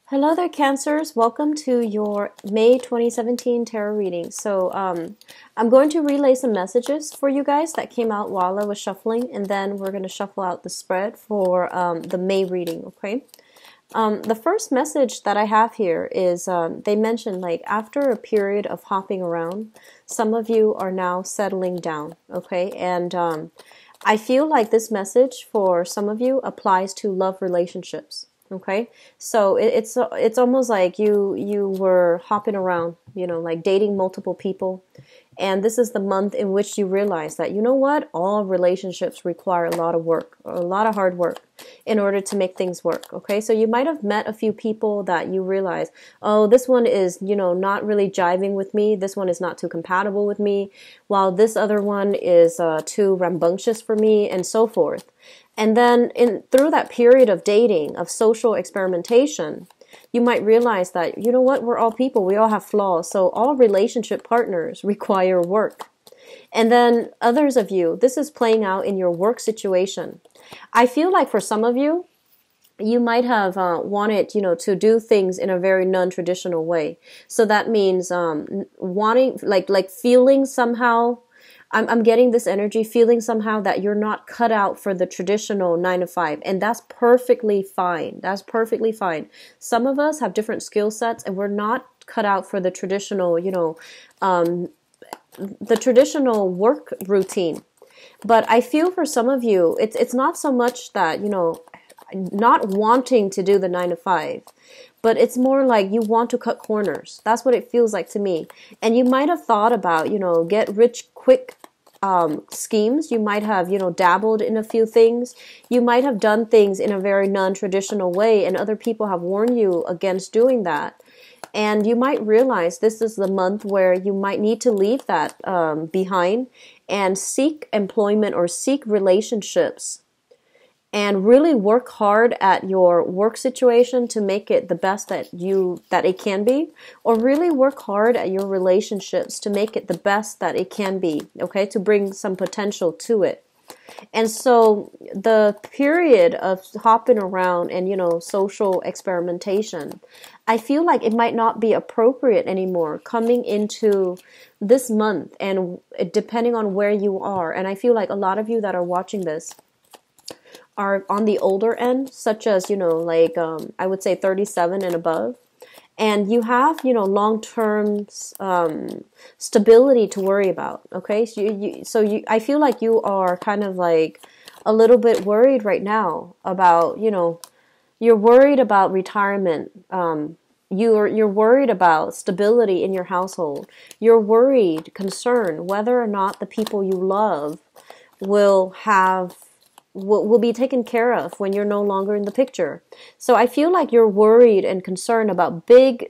Hello there, Cancers. Welcome to your May 2017 tarot reading. I'm going to relay some messages for you guys that came out while I was shuffling, and then we're going to shuffle out the spread for the May reading, okay? The first message that I have here is they mentioned, like, after a period of hopping around, some of you are now settling down, okay? And I feel like this message for some of you applies to love relationships. Okay, so it's almost like you were hopping around, like dating multiple people, and this is the month in which you realize that, you know what, all relationships require a lot of work, a lot of hard work in order to make things work. Okay, so you might have met a few people that you realize, oh, this one is, not really jiving with me. This one is not too compatible with me, while this other one is too rambunctious for me, and so forth. And then through that period of dating, of social experimentation, you might realize that, you know what, we're all people, we all have flaws, so all relationship partners require work. And then others of you, this is playing out in your work situation. I feel like for some of you, you might have wanted, to do things in a very non-traditional way. So that means wanting, like feeling somehow, I'm getting this energy, feeling somehow that you're not cut out for the traditional 9 to 5. And that's perfectly fine. That's perfectly fine. Some of us have different skill sets and we're not cut out for the traditional, the traditional work routine. But I feel for some of you, it's not so much that, not wanting to do the 9 to 5. But it's more like you want to cut corners. That's what it feels like to me. And you might have thought about, get rich quick schemes. You might have, dabbled in a few things. You might have done things in a very non-traditional way, and other people have warned you against doing that. And you might realize this is the month where you might need to leave that behind and seek employment or seek relationships and really work hard at your work situation to make it the best that it can be, or really work hard at your relationships to make it the best that it can be, okay, to bring some potential to it. And so the period of hopping around and, social experimentation, I feel like it might not be appropriate anymore coming into this month, and depending on where you are. And I feel like a lot of you that are watching this are on the older end, such as, I would say 37 and above. And you have, long-term stability to worry about, okay? So I feel like you are kind of like a little bit worried right now about, you're worried about retirement. You're worried about stability in your household. You're worried, concerned whether or not the people you love will be taken care of when you're no longer in the picture. So I feel like you're worried and concerned about big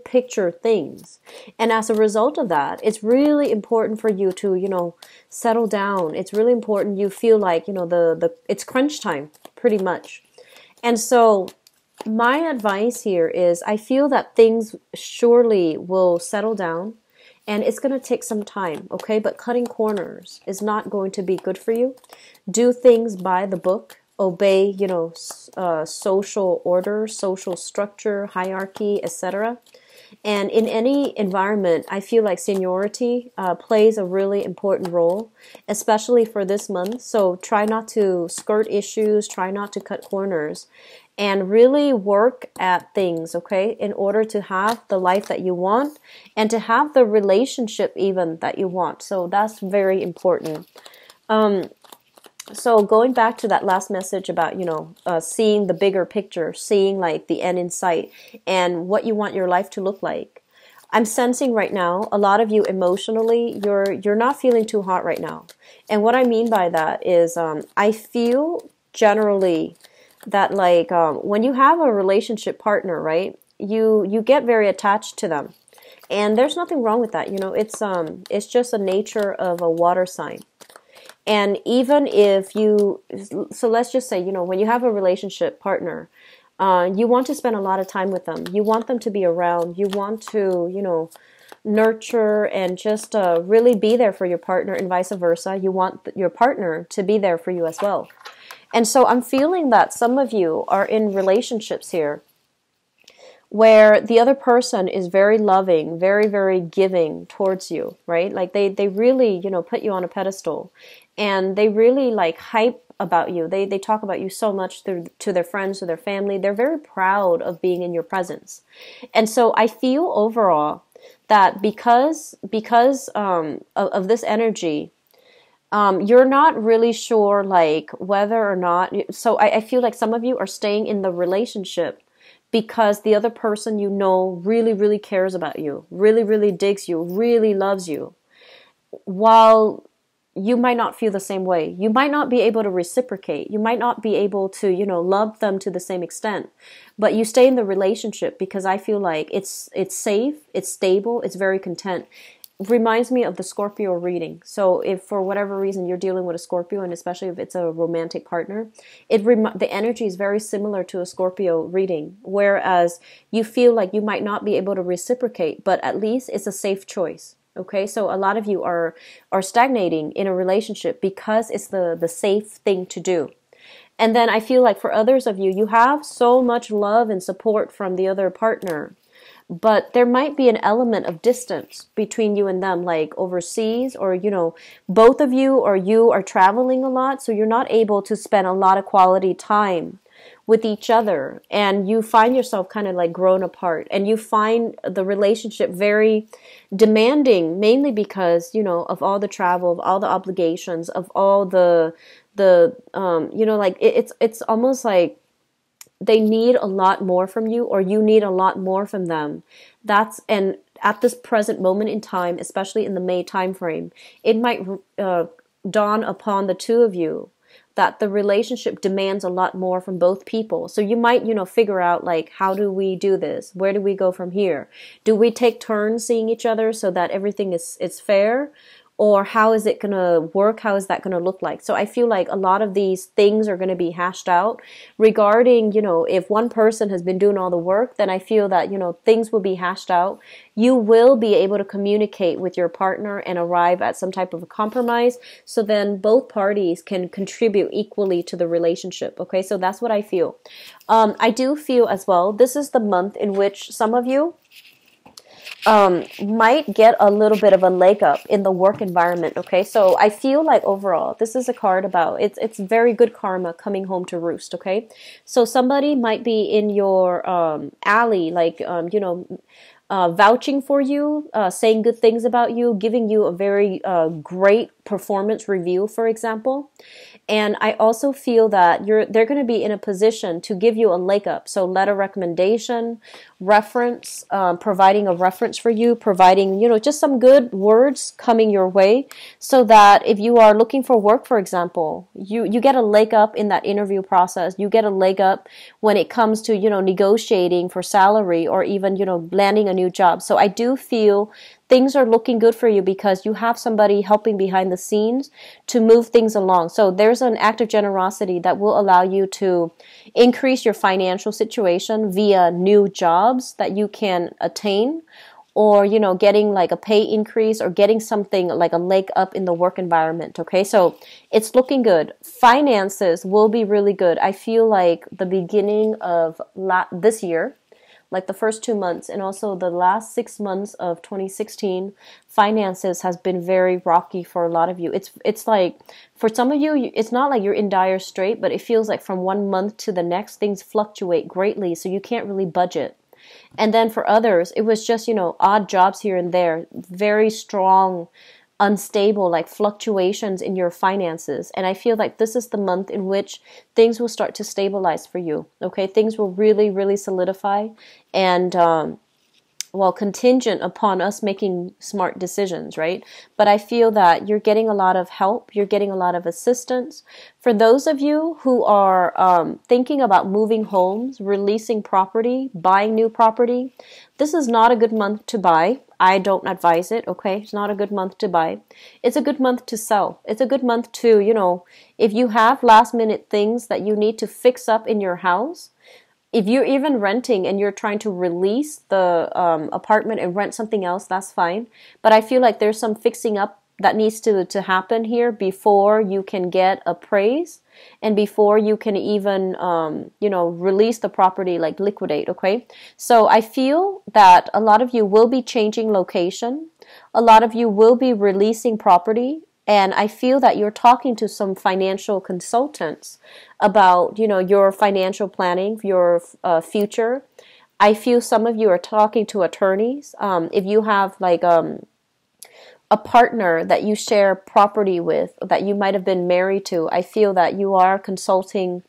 picture things. And as a result of that, it's really important for you to, settle down. It's really important you feel like, it's crunch time, pretty much. And so my advice here is I feel that things surely will settle down. And it's going to take some time, okay? But cutting corners is not going to be good for you. Do things by the book. Obey, social order, social structure, hierarchy, etc. And in any environment, I feel like seniority plays a really important role, especially for this month. So try not to skirt issues, try not to cut corners, and really work at things, okay, in order to have the life that you want and to have the relationship even that you want. So that's very important. So going back to that last message about, seeing the bigger picture, seeing like the end in sight and what you want your life to look like. I'm sensing right now, a lot of you emotionally, you're not feeling too hot right now. And what I mean by that is I feel generally that like when you have a relationship partner, right, you get very attached to them. And there's nothing wrong with that. It's just a nature of a water sign. And even if so let's just say, when you have a relationship partner, you want to spend a lot of time with them. You want them to be around. You want to, nurture and just really be there for your partner, and vice versa. You want your partner to be there for you as well. And so I'm feeling that some of you are in relationships here where the other person is very loving, very, very giving towards you, right? Like they really, put you on a pedestal, and they really like hype about you. They talk about you so much to their friends, to their family. They're very proud of being in your presence. And so I feel overall that because of this energy, you're not really sure like whether or not. So I feel like some of you are staying in the relationship because the other person really, really cares about you, really, really digs you, really loves you, while you might not feel the same way. You might not be able to reciprocate. You might not be able to, love them to the same extent. But you stay in the relationship because I feel like it's safe, it's stable, it's very content. Reminds me of the Scorpio reading. So if for whatever reason you're dealing with a Scorpio, and especially if it's a romantic partner, the energy is very similar to a Scorpio reading, whereas you feel like you might not be able to reciprocate, but at least it's a safe choice. Okay, so a lot of you are stagnating in a relationship because it's the safe thing to do. And then I feel like for others of you, you have so much love and support from the other partner, but there might be an element of distance between you and them, like overseas, or both of you or you are traveling a lot, so you're not able to spend a lot of quality time with each other, and you find yourself kind of like grown apart, and you find the relationship very demanding, mainly because of all the travel, of all the obligations, of all like it's almost like they need a lot more from you, or you need a lot more from them. And at this present moment in time, especially in the May timeframe, it might dawn upon the two of you that the relationship demands a lot more from both people. So you might, figure out like, how do we do this? Where do we go from here? Do we take turns seeing each other so that everything is fair? Or how is it going to work? How is that going to look like? So I feel like a lot of these things are going to be hashed out regarding, if one person has been doing all the work, then I feel that, things will be hashed out. You will be able to communicate with your partner and arrive at some type of a compromise. So then both parties can contribute equally to the relationship. Okay, so that's what I feel. I do feel as well, this is the month in which some of you might get a little bit of a leg up in the work environment. Okay, so I feel like overall, this is a card about it's very good karma coming home to roost. Okay, so somebody might be in your alley, like vouching for you, saying good things about you, giving you a very great performance review, for example. And I also feel that they're going to be in a position to give you a leg up. So letter recommendation, reference, providing a reference for you, providing, just some good words coming your way, so that if you are looking for work, for example, you get a leg up in that interview process. You get a leg up when it comes to, negotiating for salary, or even, landing a new job. So I do feel things are looking good for you because you have somebody helping behind the scenes to move things along. So there's an act of generosity that will allow you to increase your financial situation via new jobs that you can attain, or, getting like a pay increase, or getting something like a leg up in the work environment. Okay, so it's looking good. Finances will be really good. I feel like the beginning of this year, like the first 2 months, and also the last 6 months of 2016, finances has been very rocky for a lot of you. It's like, for some of you, it's not like you're in dire strait, but it feels like from 1 month to the next, things fluctuate greatly, so you can't really budget. And then for others, it was just, odd jobs here and there, very strong, unstable, like fluctuations in your finances. And I feel like this is the month in which things will start to stabilize for you. Okay, things will really, really solidify, and contingent upon us making smart decisions, right? But I feel that you're getting a lot of help, you're getting a lot of assistance. For those of you who are thinking about moving homes, releasing property, buying new property, this is not a good month to buy. I don't advise it, okay? It's not a good month to buy. It's a good month to sell. It's a good month to, if you have last minute things that you need to fix up in your house, if you're even renting and you're trying to release the apartment and rent something else, that's fine. But I feel like there's some fixing up that needs to happen here before you can get appraised and before you can even release the property, like liquidate. Okay, so I feel that a lot of you will be changing location, a lot of you will be releasing property, and I feel that you're talking to some financial consultants about your financial planning, your future. I feel some of you are talking to attorneys. If you have like a partner that you share property with, that you might have been married to, I feel that you are consulting,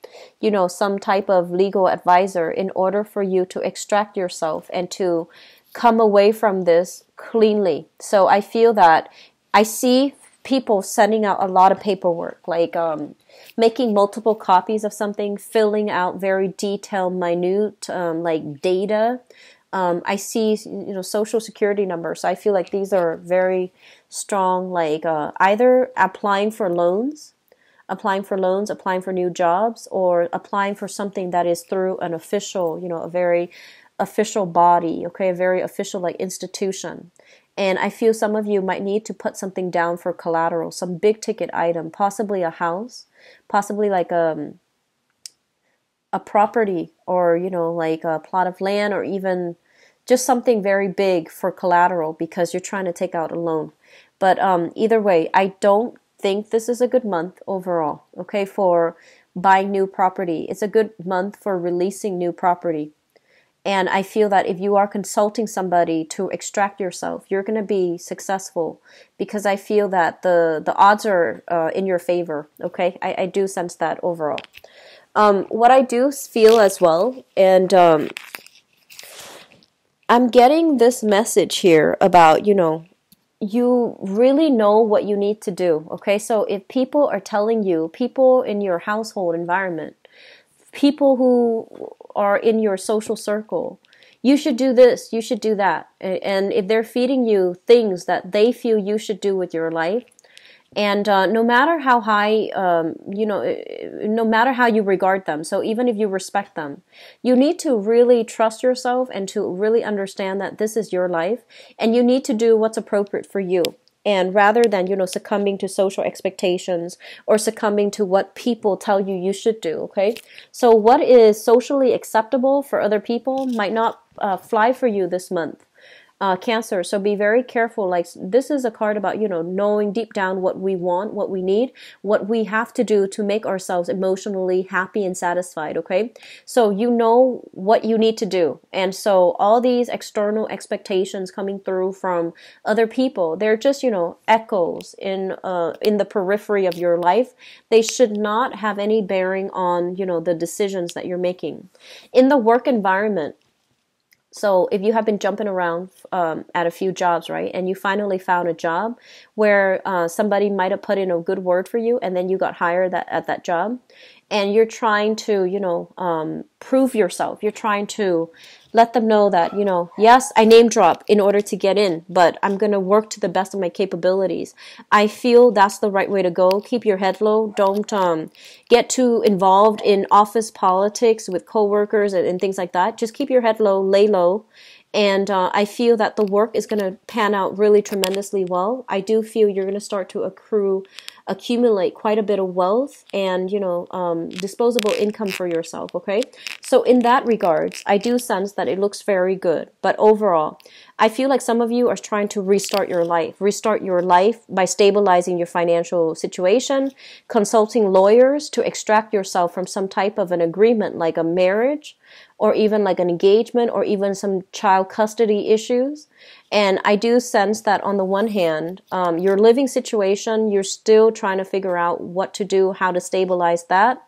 some type of legal advisor in order for you to extract yourself and to come away from this cleanly. So I feel that I see people sending out a lot of paperwork, like making multiple copies of something, filling out very detailed, minute, like data. I see, social security numbers. So I feel like these are very strong, like either applying for loans, applying for new jobs, or applying for something that is through an official, a very official body, okay, a very official like institution. And I feel some of you might need to put something down for collateral, some big ticket item, possibly a house, possibly like a property, or like a plot of land, or even just something very big for collateral because you're trying to take out a loan. But either way, I don't think this is a good month overall, okay, for buying new property. It's a good month for releasing new property. And I feel that if you are consulting somebody to extract yourself, you're going to be successful, because I feel that the odds are in your favor, okay? I do sense that overall. What I do feel as well, and I'm getting this message here about, you really know what you need to do, okay? So if people are telling you, people in your household environment, people who are in your social circle, you should do this, you should do that. And if they're feeding you things that they feel you should do with your life, and no matter how high, no matter how you regard them, so even if you respect them, you need to really trust yourself and to really understand that this is your life, and you need to do what's appropriate for you. And rather than, succumbing to social expectations or succumbing to what people tell you you should do, okay? So what is socially acceptable for other people might not fly for you this month. Cancer, so be very careful. Like, this is a card about, knowing deep down what we want, what we need, what we have to do to make ourselves emotionally happy and satisfied, okay? So you know what you need to do. And so all these external expectations coming through from other people, they're just, echoes in the periphery of your life. They should not have any bearing on, the decisions that you're making. In the work environment, so if you have been jumping around at a few jobs, right, and you finally found a job where somebody might have put in a good word for you, and then you got hired at that job, and you're trying to, prove yourself. You're trying to let them know that, yes, I name drop in order to get in, but I'm going to work to the best of my capabilities. I feel that's the right way to go. Keep your head low. Don't get too involved in office politics with coworkers and things like that. Just keep your head low, lay low. And I feel that the work is going to pan out really tremendously well. I do feel you're going to start to accumulate quite a bit of wealth and, disposable income for yourself, okay? So in that regards, I do sense that it looks very good. But overall, I feel like some of you are trying to restart your life by stabilizing your financial situation, consulting lawyers to extract yourself from some type of an agreement like a marriage, or even like an engagement, or even some child custody issues. And I do sense that on the one hand, your living situation, you're still trying to figure out what to do, how to stabilize that.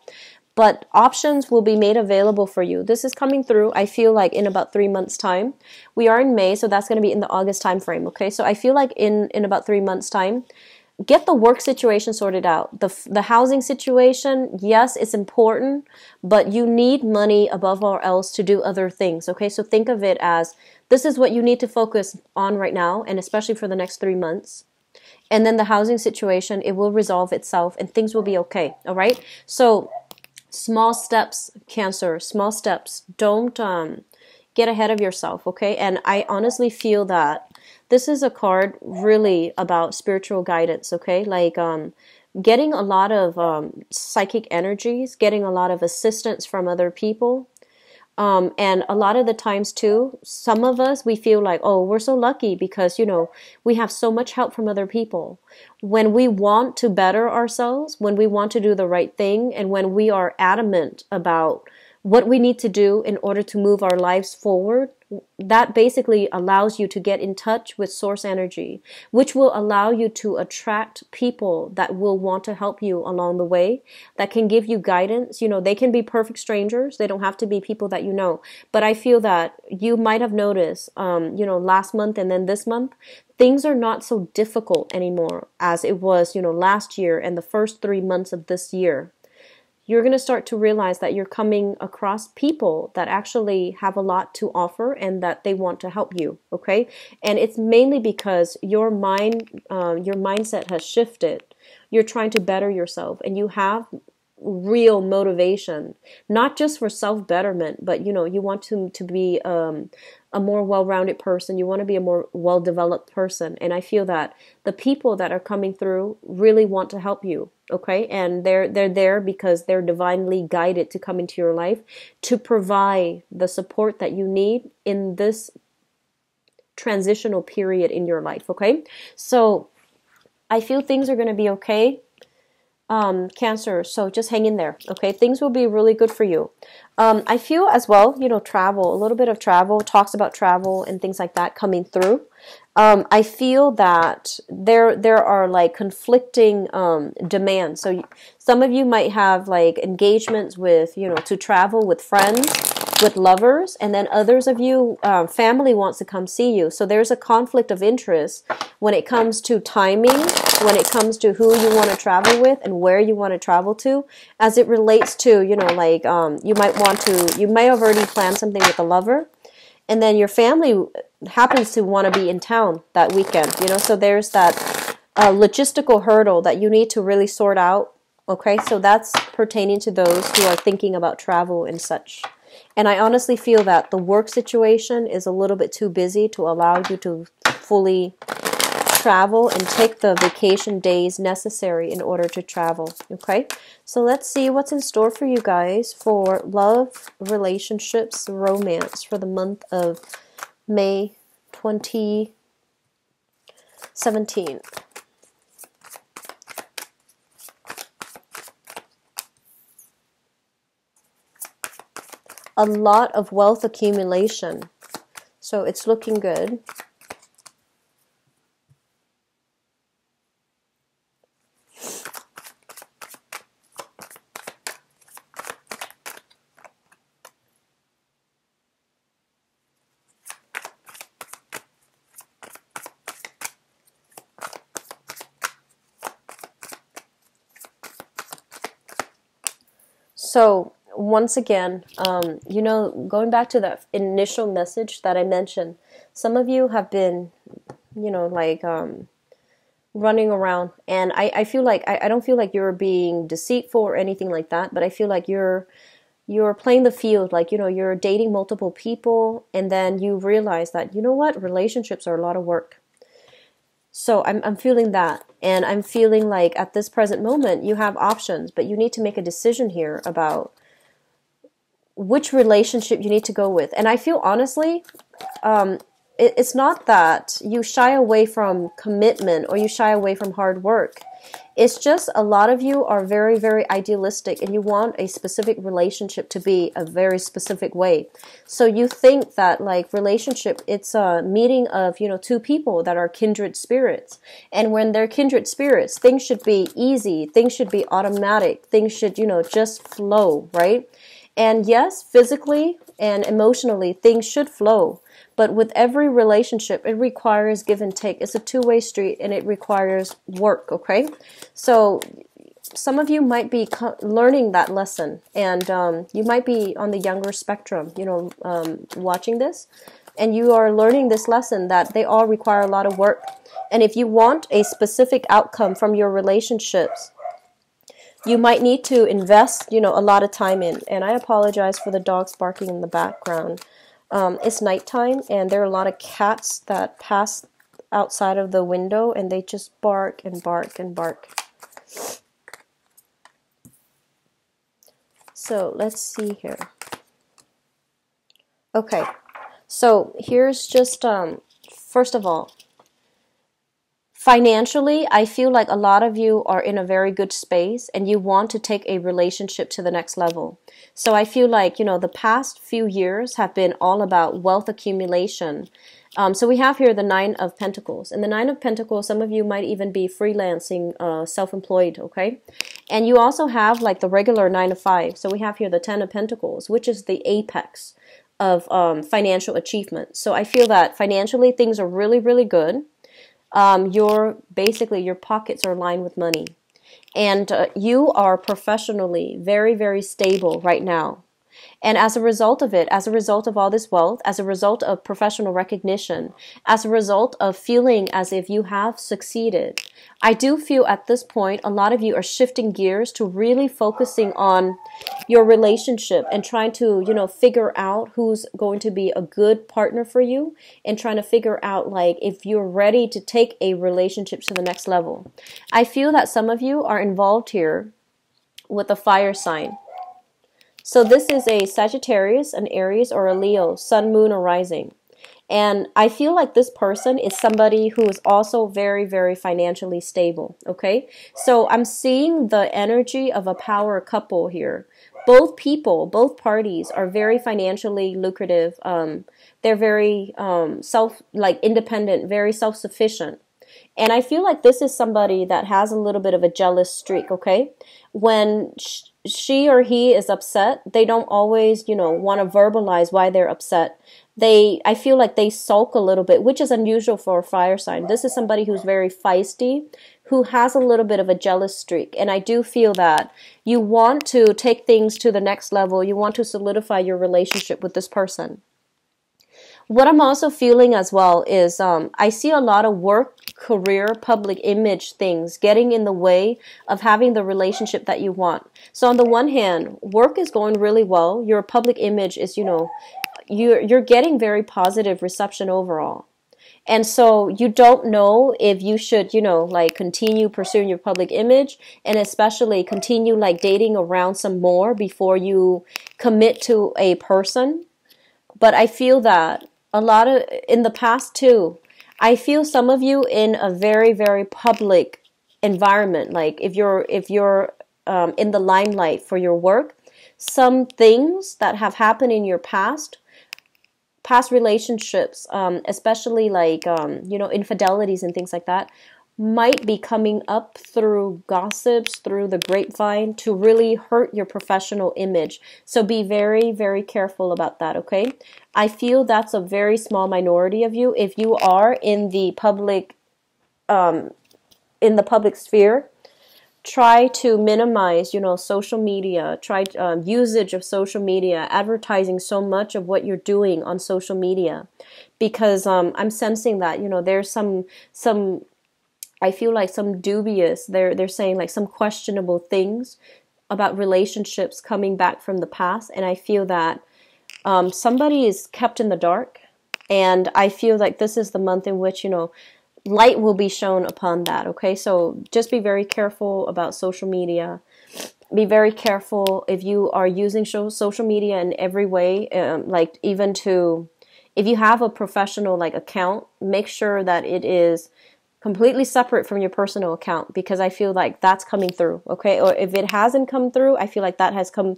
But options will be made available for you. This is coming through, I feel like, in about 3 months' time. We are in May, so that's going to be in the August time frame, okay? So I feel like in about 3 months' time, get the work situation sorted out. The housing situation, yes, it's important, but you need money above all else to do other things, okay? So think of it as, this is what you need to focus on right now, and especially for the next 3 months. And then the housing situation, it will resolve itself, and things will be okay, all right? So small steps, Cancer, small steps. Don't, get ahead of yourself, okay? And I honestly feel that this is a card really about spiritual guidance, okay? Like getting a lot of psychic energies, getting a lot of assistance from other people. And a lot of the times too, some of us, we feel like, oh, we're so lucky because, you know, we have so much help from other people. When we want to better ourselves, when we want to do the right thing, and when we are adamant about what we need to do in order to move our lives forward, that basically allows you to get in touch with source energy, which will allow you to attract people that will want to help you along the way, that can give you guidance. You know, they can be perfect strangers. They don't have to be people that you know. But I feel that you might have noticed, you know, last month and then this month, things are not so difficult anymore as it was, you know, last year and the first 3 months of this year. You're going to start to realize that you're coming across people that actually have a lot to offer and that they want to help you, okay? And it's mainly because your mindset has shifted. You're trying to better yourself, and you have real motivation, not just for self-betterment, but, you know, you want to be a more well-rounded person. You want to be a more well-developed person. And I feel that the people that are coming through really want to help you, okay? And they're there because they're divinely guided to come into your life to provide the support that you need in this transitional period in your life, okay? So I feel things are going to be okay. Cancer, so just hang in there, okay? Things will be really good for you. I feel as well, you know, travel, a little bit of travel, talks about travel and things like that coming through. I feel that there are like conflicting demands. So some of you might have like engagements with, you know, to travel with friends, with lovers, and then others of you, family wants to come see you. So there's a conflict of interest when it comes to timing, when it comes to who you want to travel with and where you want to travel to, as it relates to, you know, like you might have already planned something with a lover, and then your family happens to want to be in town that weekend, you know, so there's that logistical hurdle that you need to really sort out, okay? So that's pertaining to those who are thinking about travel and such. And I honestly feel that the work situation is a little bit too busy to allow you to fully travel and take the vacation days necessary in order to travel, okay? So let's see what's in store for you guys for love, relationships, romance for the month of May 2017. A lot of wealth accumulation. So it's looking good. So once again, you know, going back to that initial message that I mentioned, some of you have been, you know, like running around, and I feel like I don't feel like you're being deceitful or anything like that, but I feel like you're playing the field, like, you know, you're dating multiple people, and then you realize that, you know what, relationships are a lot of work. So I'm feeling that, and I'm feeling like at this present moment you have options, but you need to make a decision here about which relationship you need to go with. And I feel honestly, it's not that you shy away from commitment or you shy away from hard work. It's just a lot of you are very, very idealistic, and you want a specific relationship to be a very specific way. So you think that like relationship, it's a meeting of, you know, two people that are kindred spirits. And when they're kindred spirits, things should be easy. Things should be automatic. Things should, you know, just flow, right? And yes, physically and emotionally, things should flow. But with every relationship, it requires give and take. It's a two-way street, and it requires work, okay? So some of you might be learning that lesson, and you might be on the younger spectrum, you know, watching this, and you are learning this lesson that they all require a lot of work. And if you want a specific outcome from your relationships, you might need to invest, you know, a lot of time in. And I apologize for the dogs barking in the background. It's nighttime, and there are a lot of cats that pass outside of the window, and they just bark and bark and bark. So let's see here. Okay, so here's just, first of all, financially, I feel like a lot of you are in a very good space and you want to take a relationship to the next level. So I feel like, you know, the past few years have been all about wealth accumulation. So we have here the Nine of Pentacles. And the Nine of Pentacles, some of you might even be freelancing, self-employed, okay? And you also have like the regular 9 of 5. So we have here the 10 of Pentacles, which is the apex of financial achievement. So I feel that financially things are really, really good. Basically your pockets are lined with money, and you are professionally very, very stable right now. And as a result of it, as a result of all this wealth, as a result of professional recognition, as a result of feeling as if you have succeeded, I do feel at this point a lot of you are shifting gears to really focusing on your relationship and trying to, you know, figure out who's going to be a good partner for you, and trying to figure out like if you're ready to take a relationship to the next level. I feel that some of you are involved here with a fire sign. So this is a Sagittarius, an Aries, or a Leo, Sun, Moon, or Rising. And I feel like this person is somebody who is also very, very financially stable, okay? So I'm seeing the energy of a power couple here. Both people, both parties are very financially lucrative. They're very independent, very self-sufficient. And I feel like this is somebody that has a little bit of a jealous streak, okay? When she or he is upset, they don't always, you know, want to verbalize why they're upset. I feel like they sulk a little bit, which is unusual for a fire sign. This is somebody who's very feisty, who has a little bit of a jealous streak. And I do feel that you want to take things to the next level. You want to solidify your relationship with this person. What I'm also feeling as well is I see a lot of work, career, public image things getting in the way of having the relationship that you want. So on the one hand, work is going really well. Your public image is, you know, you're getting very positive reception overall. And so you don't know if you should, you know, like continue pursuing your public image, and especially continue like dating around some more before you commit to a person. But I feel that a lot of, in the past too, I feel some of you in a very, very public environment. Like if you're in the limelight for your work, some things that have happened in your past relationships, especially like, you know, infidelities and things like that, might be coming up through gossips, through the grapevine, to really hurt your professional image. So be very, very careful about that, okay? I feel that's a very small minority of you. If you are in the public sphere, try to minimize, you know, social media, try usage of social media, advertising so much of what you're doing on social media, because I'm sensing that, you know, there's some I feel like some dubious, they're saying like some questionable things about relationships coming back from the past. And I feel that somebody is kept in the dark. And I feel like this is the month in which, you know, light will be shown upon that. Okay, so just be very careful about social media. Be very careful if you are using social media in every way, like even to, if you have a professional like account, make sure that it is completely separate from your personal account, because I feel like that's coming through, okay? Or if it hasn't come through, I feel like that has come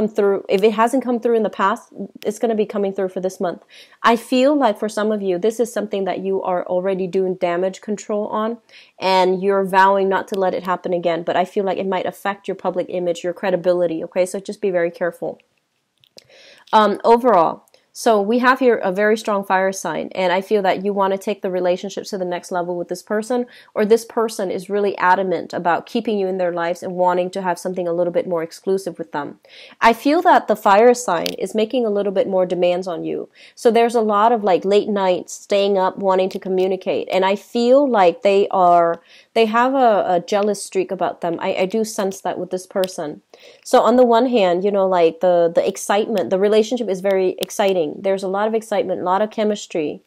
through. If it hasn't come through in the past, it's going to be coming through for this month. I feel like for some of you, this is something that you are already doing damage control on, and you're vowing not to let it happen again. But I feel like it might affect your public image, your credibility, okay? So just be very careful. Overall, so we have here a very strong fire sign, and I feel that you want to take the relationships to the next level with this person, or this person is really adamant about keeping you in their lives and wanting to have something a little bit more exclusive with them. I feel that the fire sign is making a little bit more demands on you. So there's a lot of like late nights, staying up, wanting to communicate, and I feel like they they have a jealous streak about them. I do sense that with this person. So on the one hand, you know, like the excitement, the relationship is very exciting. There's a lot of excitement, a lot of chemistry,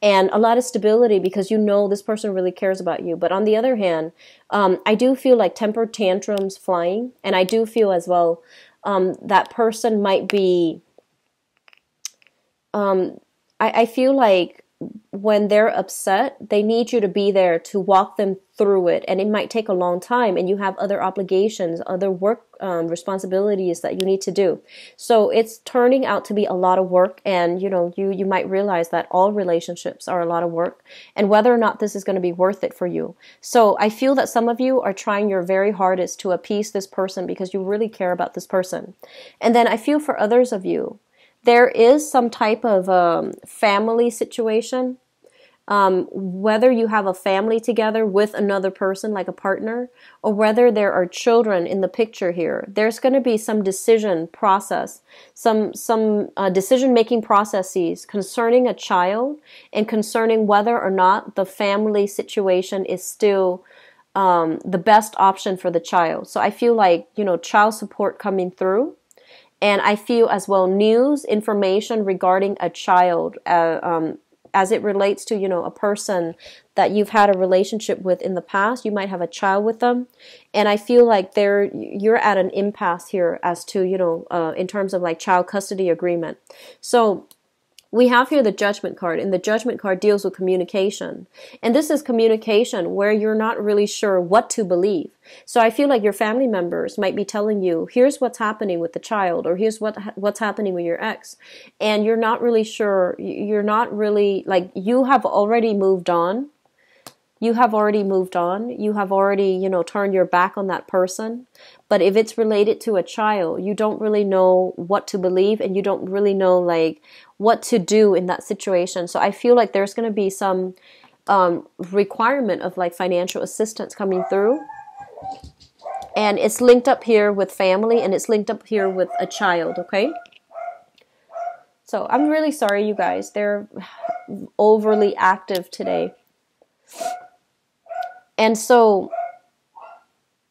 and a lot of stability because you know this person really cares about you. But on the other hand, I do feel like temper tantrums flying, and I do feel as well that person might be, I feel like when they're upset, they need you to be there to walk them through it. And it might take a long time, and you have other obligations, other work responsibilities that you need to do. So it's turning out to be a lot of work. And, you know, you might realize that all relationships are a lot of work, and whether or not this is going to be worth it for you. So I feel that some of you are trying your very hardest to appease this person because you really care about this person. And then I feel for others of you, there is some type of family situation, whether you have a family together with another person, like a partner, or whether there are children in the picture here. There's going to be some decision process, some decision-making processes concerning a child and concerning whether or not the family situation is still the best option for the child. So I feel like, you know, child support coming through. And I feel as well news, information regarding a child as it relates to, you know, a person that you've had a relationship with in the past. You might have a child with them. And I feel like you're at an impasse here as to, you know, in terms of like child custody agreement. So we have here the Judgment card, and the Judgment card deals with communication. And this is communication where you're not really sure what to believe. So I feel like your family members might be telling you, here's what's happening with the child, or here's what's happening with your ex. And you're not really sure, you're not really, like, you have already moved on. You have already moved on. You have already, you know, turned your back on that person. But if it's related to a child, you don't really know what to believe, and you don't really know, like, what to do in that situation. So I feel like there's going to be some requirement of, like, financial assistance coming through. And it's linked up here with family, and it's linked up here with a child, okay? So I'm really sorry, you guys. They're overly active today. And so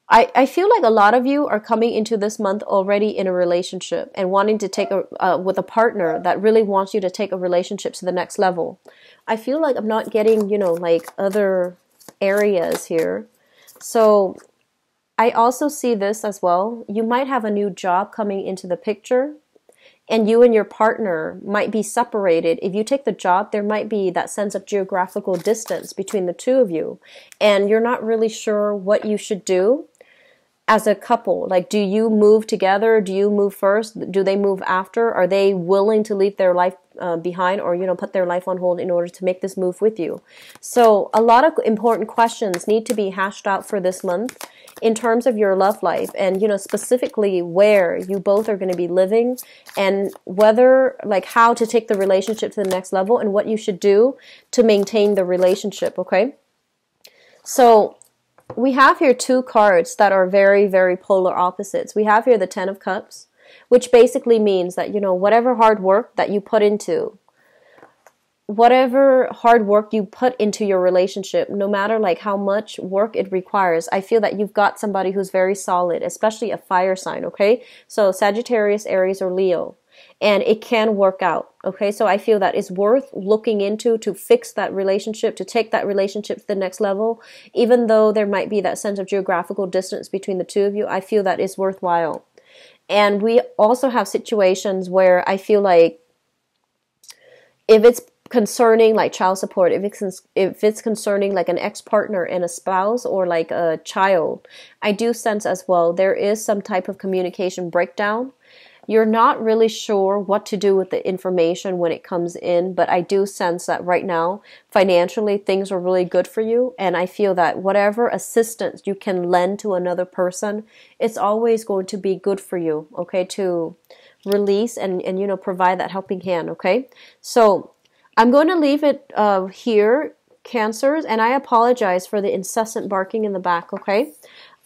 I feel like a lot of you are coming into this month already in a relationship and wanting to take with a partner that really wants you to take a relationship to the next level. I feel like I'm not getting, you know, like other areas here. So I also see this as well. You might have a new job coming into the picture, and you and your partner might be separated. If you take the job, there might be that sense of geographical distance between the two of you, and you're not really sure what you should do as a couple. Like, do you move together? Do you move first? Do they move after? Are they willing to leave their life behind, or, you know, put their life on hold in order to make this move with you? So a lot of important questions need to be hashed out for this month in terms of your love life, and, you know, specifically where you both are going to be living, and whether, like, how to take the relationship to the next level, and what you should do to maintain the relationship, okay? So we have here two cards that are very, very polar opposites. We have here the Ten of Cups, which basically means that, you know, whatever hard work that you put into, whatever hard work you put into your relationship, no matter like how much work it requires, I feel that you've got somebody who's very solid, especially a fire sign, okay? So Sagittarius, Aries, or Leo. And it can work out, okay? So I feel that it's worth looking into to fix that relationship, to take that relationship to the next level. Even though there might be that sense of geographical distance between the two of you, I feel that it's worthwhile. And we also have situations where I feel like if it's concerning like child support, if it's concerning like an ex-partner and a spouse, or like a child, I do sense as well there is some type of communication breakdown. You're not really sure what to do with the information when it comes in, but I do sense that right now, financially, things are really good for you. And I feel that whatever assistance you can lend to another person, it's always going to be good for you, okay, to release and you know, provide that helping hand, okay? So I'm going to leave it here, Cancers, and I apologize for the incessant barking in the back, okay?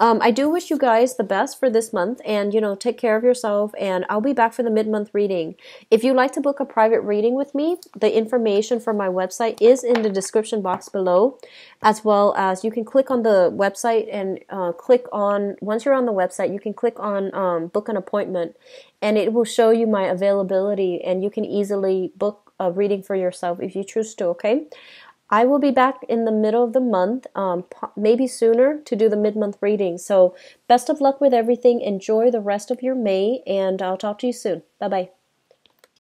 I do wish you guys the best for this month, and take care of yourself, and I'll be back for the mid-month reading. If you'd like to book a private reading with me, the information for my website is in the description box below, as well as you can click on the website and once you're on the website, you can click on book an appointment, and it will show you my availability, and you can easily book a reading for yourself if you choose to, okay? I will be back in the middle of the month, maybe sooner, to do the mid-month reading. So best of luck with everything. Enjoy the rest of your May, and I'll talk to you soon. Bye-bye.